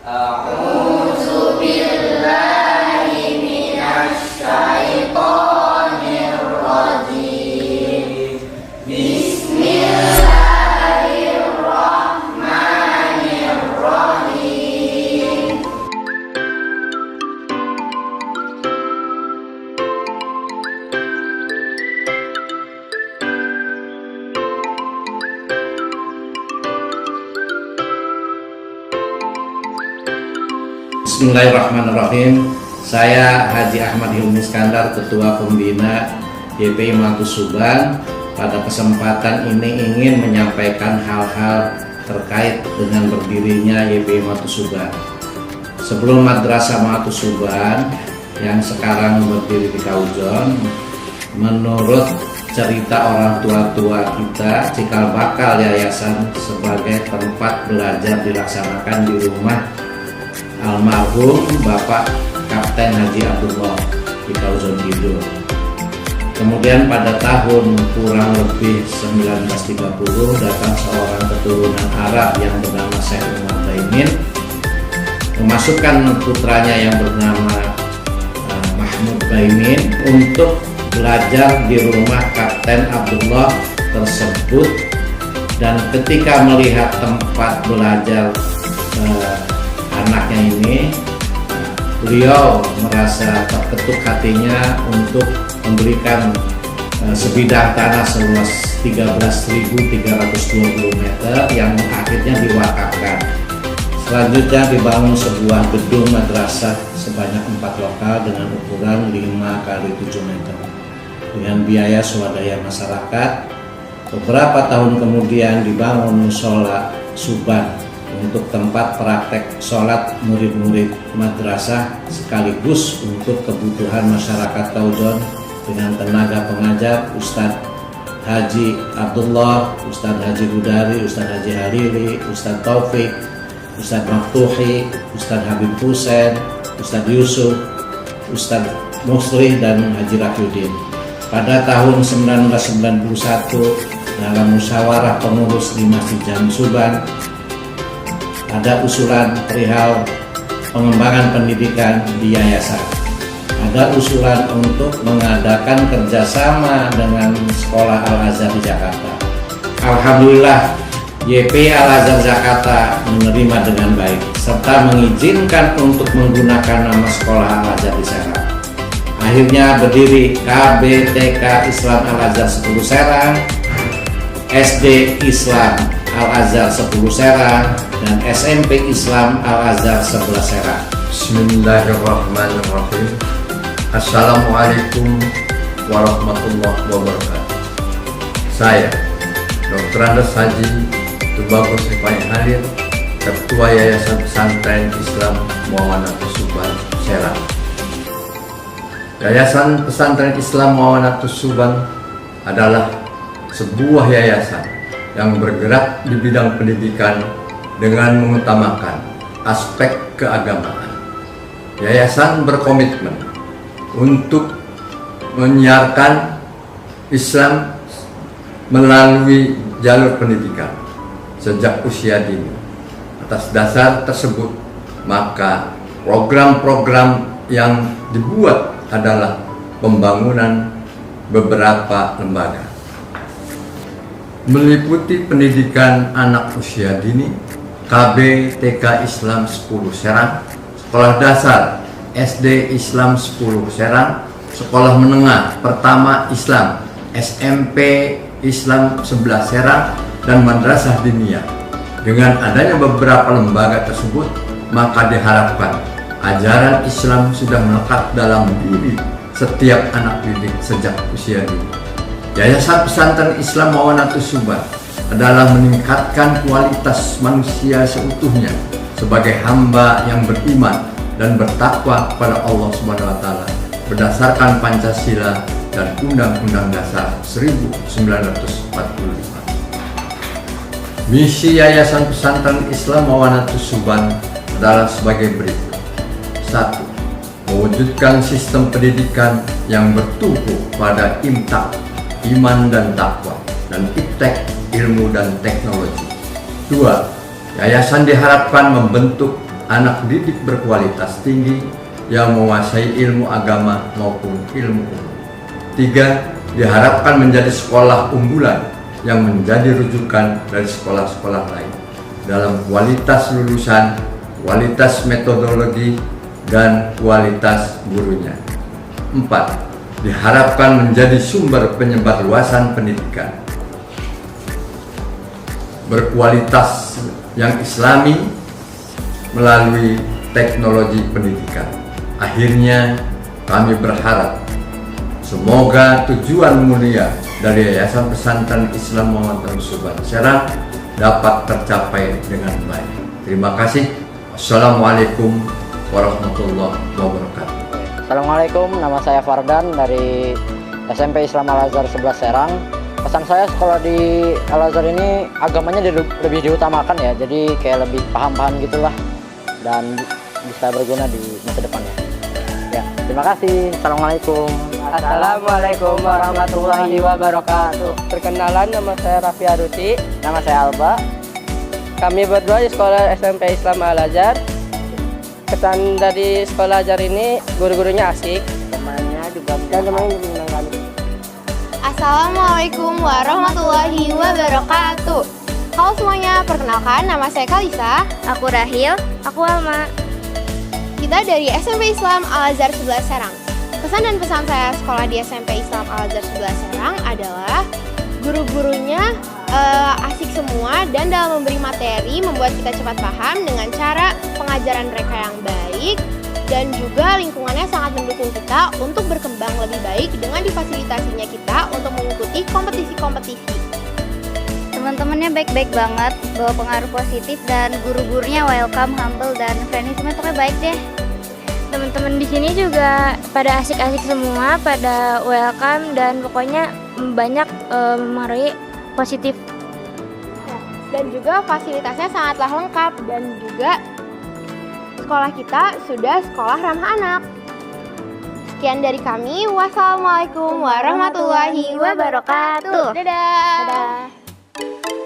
A'udzu billahi minasy syaithanir rajim. Bismillahirrahmanirrahim. Bismillahirrahmanirrahim. Saya Haji Ahmad Hilmi Iskandar, Ketua Pembina YPI Matu Suban. Pada kesempatan ini ingin menyampaikan hal-hal terkait dengan berdirinya YPI Matu Suban. Sebelum Madrasah Matu Suban yang sekarang berdiri di Kaujon, menurut cerita orang tua-tua kita, cikal bakal yayasan sebagai tempat belajar dilaksanakan di rumah almarhum Bapak Kapten Haji Abdullah di Kaujon Kidul. Kemudian pada tahun kurang lebih 1930 datang seorang keturunan Arab yang bernama Syekh Umar Baimin, memasukkan putranya yang bernama Mahmud Baimin untuk belajar di rumah Kapten Abdullah tersebut. Dan ketika melihat tempat belajar anaknya ini, beliau merasa terketuk hatinya untuk memberikan sebidang tanah seluas 13.320 meter yang akhirnya diwakafkan. Selanjutnya dibangun sebuah gedung madrasah sebanyak 4 lokal dengan ukuran 5 x 7 meter dengan biaya swadaya masyarakat. Beberapa tahun kemudian dibangun mushola Suban untuk tempat praktek sholat murid-murid madrasah sekaligus untuk kebutuhan masyarakat Kaujon dengan tenaga pengajar Ustadz Haji Abdullah, Ustadz Haji Budari, Ustadz Haji Halili, Ustadz Taufik, Ustadz Maftuhi, Ustadz Habib Husain, Ustadz Yusuf, Ustadz Muslih, dan Haji Rakyudin. Pada tahun 1991 dalam musyawarah pengurus di Masjid Jami Suban ada usulan perihal pengembangan pendidikan di yayasan. Ada usulan untuk mengadakan kerjasama dengan Sekolah Al-Azhar di Jakarta. Alhamdulillah, YPI Al-Azhar Jakarta menerima dengan baik serta mengizinkan untuk menggunakan nama Sekolah Al-Azhar di Serang. Akhirnya berdiri KBTK Islam Al-Azhar 10 Serang, SD Islam Al-Azhar 10 Serang, dan SMP Islam Al-Azhar 11 Serang. Bismillahirrahmanirrahim. Assalamualaikum warahmatullahi wabarakatuh. Saya Dr. Andes Haji Tubagus Rifai Hadir, Ketua Yayasan Pesantren Islam Muawanatus Suban Serang. Yayasan Pesantren Islam Muawanatus Suban adalah sebuah yayasan yang bergerak di bidang pendidikan dengan mengutamakan aspek keagamaan. Yayasan berkomitmen untuk menyiarkan Islam melalui jalur pendidikan sejak usia dini. Atas dasar tersebut, maka program-program yang dibuat adalah pembangunan beberapa lembaga, meliputi pendidikan anak usia dini, KBTK Islam 10 Serang, Sekolah Dasar SD Islam 10 Serang, Sekolah Menengah Pertama Islam SMP Islam 11 Serang, dan Madrasah Diniyah. Dengan adanya beberapa lembaga tersebut, maka diharapkan ajaran Islam sudah melekat dalam diri setiap anak didik sejak usia dini. Yayasan Pesantren Islam Muawanatus Suban adalah meningkatkan kualitas manusia seutuhnya sebagai hamba yang beriman dan bertakwa kepada Allah Subhanahu wa taala berdasarkan Pancasila dan Undang-Undang Dasar 1945. Misi Yayasan Pesantren Islam Muawanatus Suban adalah sebagai berikut. 1. Mewujudkan sistem pendidikan yang bertumpu pada imtak, iman dan takwa, dan iptek, ilmu dan teknologi. 2. Yayasan diharapkan membentuk anak didik berkualitas tinggi yang menguasai ilmu agama maupun ilmu umum. 3. Diharapkan menjadi sekolah unggulan yang menjadi rujukan dari sekolah-sekolah lain dalam kualitas lulusan, kualitas metodologi, dan kualitas gurunya. 4. Diharapkan menjadi sumber penyebar luasan pendidikan berkualitas yang islami melalui teknologi pendidikan. Akhirnya kami berharap semoga tujuan mulia dari Yayasan Pesantren Islam Muhammad Al-Subhan Serang dapat tercapai dengan baik. Terima kasih. Assalamualaikum warahmatullahi wabarakatuh. Assalamualaikum, nama saya Fardan dari SMP Islam Al-Azhar 11 Serang. Pesan saya sekolah di Al-Azhar ini agamanya lebih diutamakan ya, jadi kayak lebih paham-paham gitulah dan bisa berguna di masa depannya. Ya, terima kasih. Assalamualaikum. Assalamualaikum warahmatullahi wabarakatuh. Perkenalan, nama saya Raffi Aruti. Nama saya Alba. Kami berdua di sekolah SMP Islam Al-Azhar. Kesan dari sekolah Azhar ini, guru-gurunya asik, temannya juga menyenangkan. Assalamualaikum warahmatullahi wabarakatuh. Halo semuanya, perkenalkan nama saya Kalisa. Aku Rahil. Aku Alma. Kita dari SMP Islam Al-Azhar 11 Serang. Pesan dan pesan saya sekolah di SMP Islam Al-Azhar 11 Serang adalah guru-gurunya asik semua dan dalam memberi materi membuat kita cepat paham dengan cara pengajaran mereka yang baik, dan juga lingkungannya sangat mendukung kita untuk berkembang lebih baik dengan difasilitasinya kita untuk mengikuti kompetisi-kompetisi. Teman-temannya baik-baik banget, bawa pengaruh positif dan guru-gurunya welcome, humble dan friendly, semua pokoknya baik deh. Teman-teman di sini juga pada asik-asik semua, pada welcome dan pokoknya banyak mempengaruhi positif. Dan juga fasilitasnya sangatlah lengkap, dan juga sekolah kita sudah sekolah ramah anak. Sekian dari kami. Wassalamualaikum warahmatullahi wabarakatuh. Dadah. Dadah.